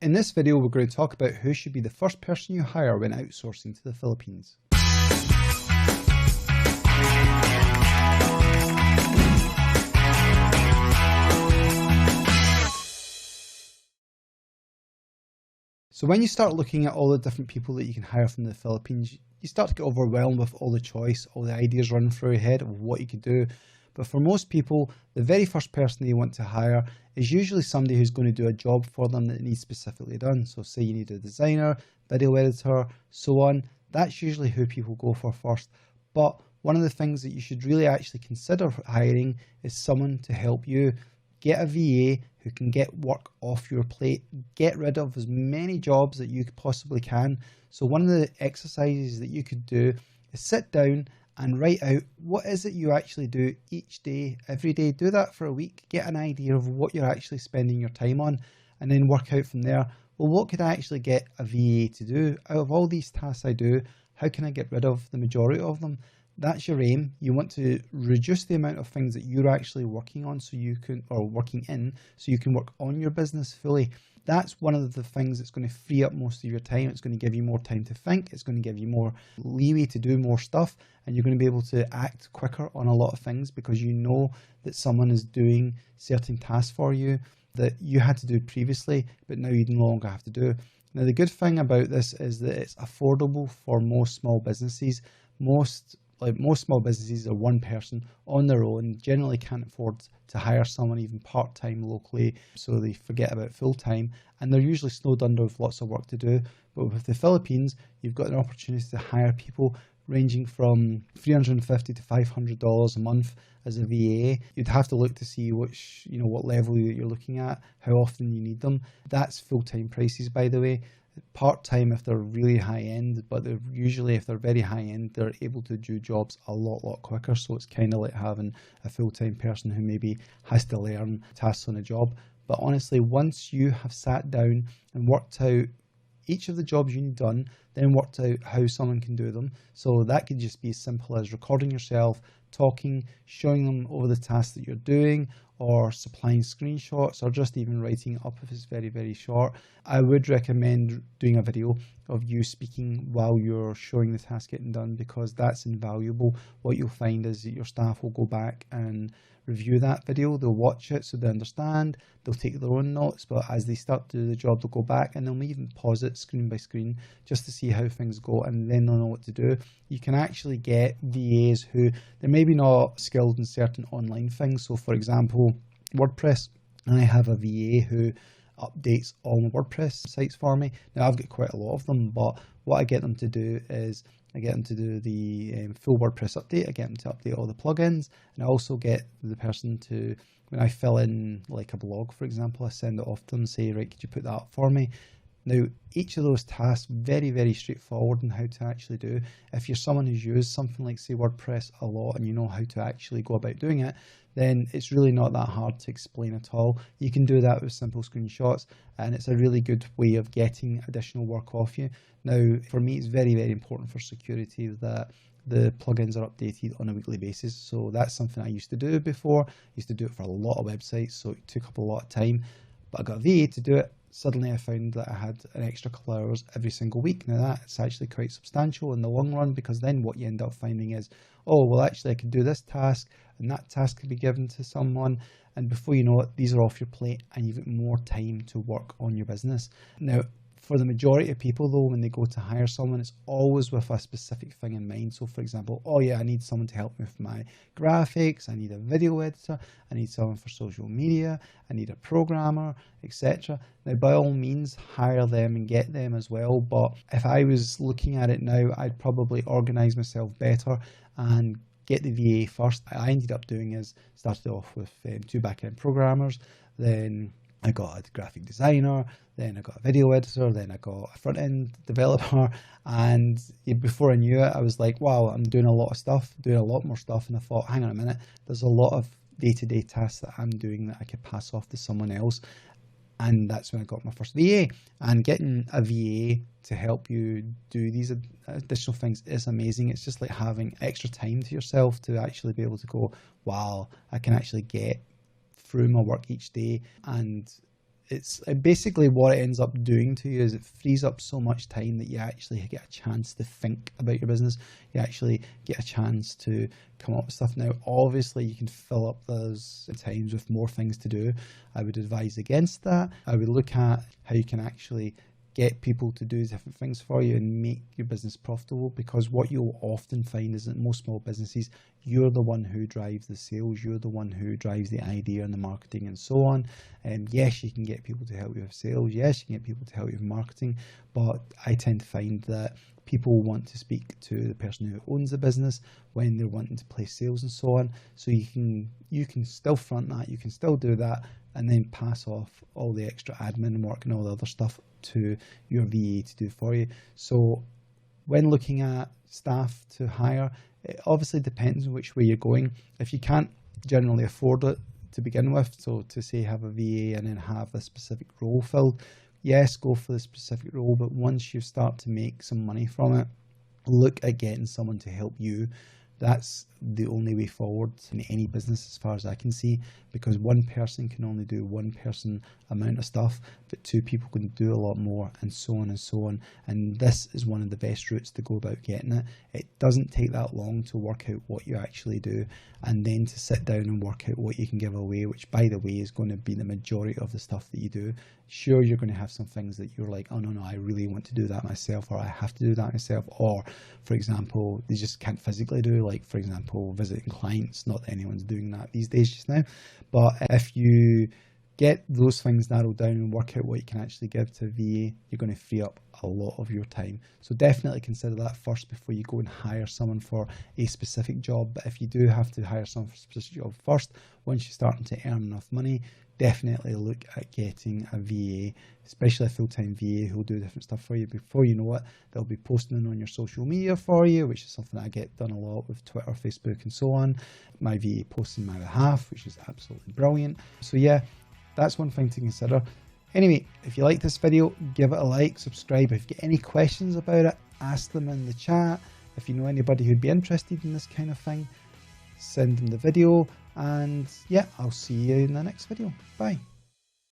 In this video, we're going to talk about who should be the first person you hire when outsourcing to the Philippines. So when you start looking at all the different people that you can hire from the Philippines, you start to get overwhelmed with all the choice, all the ideas running through your head of what you could do. But for most people, the very first person they want to hire is usually somebody who's going to do a job for them that needs specifically done. So say you need a designer, video editor, so on. That's usually who people go for first. But one of the things that you should really actually consider hiring is someone to help you. Get a VA who can get work off your plate. Get rid of as many jobs that you possibly can. So one of the exercises that you could do is sit down and write out what is it you actually do each day, every day. Do that for a week. Get an idea of what you're actually spending your time on, and then work out from there. Well, what could I actually get a VA to do? Out of all these tasks I do, how can I get rid of the majority of them? That's your aim. You want to reduce the amount of things that you're actually working on so you can work on your business fully. That's one of the things that's going to free up most of your time. It's going to give you more time to think. It's going to give you more leeway to do more stuff, and you're going to be able to act quicker on a lot of things because you know that someone is doing certain tasks for you that you had to do previously, but now you no longer have to do. Now, the good thing about this is that it's affordable for most small businesses. Most small businesses are one person on their own, generally can't afford to hire someone even part-time locally, so they forget about full-time, and they're usually snowed under with lots of work to do. But with the Philippines, you've got an opportunity to hire people ranging from $350 to $500 a month as a VA. You'd have to look to see what level you're looking at, how often you need them. That's full-time prices, by the way. Part-time if they're really high-end, but if they're very high-end, they're able to do jobs a lot quicker. So it's kind of like having a full-time person who maybe has to learn tasks on a job. But honestly, once you have sat down and worked out each of the jobs you need done, then worked out how someone can do them. So that could just be as simple as recording yourself, talking, showing them over the tasks that you're doing, or supplying screenshots, or just even writing it up if it's very short. I would recommend doing a video of you speaking while you're showing the task getting done, because that's invaluable. What you'll find is that your staff will go back and review that video. They'll watch it so they understand, they'll take their own notes, but as they start to do the job, they'll go back and they'll even pause it screen by screen just to see how things go, and then they'll know what to do. You can actually get VAs who they're maybe not skilled in certain online things. So for example, WordPress, I have a VA who updates all my WordPress sites for me. Now I've got quite a lot of them, but what I get them to do is I get them to do the full WordPress update. I get them to update all the plugins, and I also get the person to, when I fill in like a blog, for example, I send it off to them and say, right, could you put that up for me? Now, each of those tasks, very straightforward in how to actually do. If you're someone who's used something like, say, WordPress a lot and you know how to actually go about doing it, then it's really not that hard to explain at all. You can do that with simple screenshots, and it's a really good way of getting additional work off you. Now, for me, it's very important for security that the plugins are updated on a weekly basis. So that's something I used to do before. I used to do it for a lot of websites, so it took up a lot of time. But I got a VA to do it. Suddenly I found that I had an extra couple of hours every single week. Now that's actually quite substantial in the long run, because then what you end up finding is, oh, well, actually I could do this task and that task could be given to someone. And before you know it, these are off your plate and you've got more time to work on your business. Now, for the majority of people though, when they go to hire someone, it's always with a specific thing in mind. So for example, oh yeah, I need someone to help me with my graphics, I need a video editor, I need someone for social media, I need a programmer, etc. Now by all means, hire them and get them as well. But if I was looking at it now, I'd probably organize myself better and get the VA first. I ended up doing is started off with 2 backend programmers, then I got a graphic designer, then I got a video editor, then I got a front-end developer, and before I knew it, I was like, wow, I'm doing a lot more stuff, and I thought, hang on a minute, there's a lot of day-to-day tasks that I'm doing that I could pass off to someone else. And that's when I got my first VA. And getting a VA to help you do these additional things is amazing. It's just like having extra time to yourself to actually be able to go, wow, I can actually get through my work each day, and basically what it ends up doing to you is it frees up so much time that you actually get a chance to think about your business. You actually get a chance to come up with stuff. Now, obviously, you can fill up those times with more things to do. I would advise against that. I would look at how you can actually get people to do different things for you and make your business profitable, because what you'll often find is that most small businesses, you're the one who drives the sales, you're the one who drives the idea and the marketing and so on. And yes, you can get people to help you with sales, yes, you can get people to help you with marketing, but I tend to find that people want to speak to the person who owns the business when they're wanting to place sales and so on. So you can still front that, you can still do that, and then pass off all the extra admin work and all the other stuff to your VA to do for you. So when looking at staff to hire, it obviously depends on which way you're going. If you can't generally afford it to begin with, so to say have a VA and then have a specific role filled, yes, go for the specific role, but once you start to make some money from it, look at getting someone to help you. That's the only way forward in any business as far as I can see, because one person can only do one person amount of stuff, but two people can do a lot more, and so on and so on. And this is one of the best routes to go about getting it. It doesn't take that long to work out what you actually do, and then to sit down and work out what you can give away, which by the way is going to be the majority of the stuff that you do. Sure, you're going to have some things that you're like, oh no, I really want to do that myself, or I have to do that myself, or for example, they just can't physically do, like for example, visiting clients. Not that anyone's doing that these days just now, but if you get those things narrowed down and work out what you can actually give to a VA, you're going to free up a lot of your time. So definitely consider that first before you go and hire someone for a specific job. But if you do have to hire someone for a specific job first, once you're starting to earn enough money, definitely look at getting a VA, especially a full-time VA who'll do different stuff for you. Before you know it, they'll be posting on your social media for you, which is something I get done a lot with Twitter, Facebook and so on. My VA posts on my behalf, which is absolutely brilliant. So yeah, that's one thing to consider. Anyway, if you like this video, give it a like, subscribe. If you get any questions about it, ask them in the chat. If you know anybody who'd be interested in this kind of thing, send them the video. And yeah, I'll see you in the next video. Bye.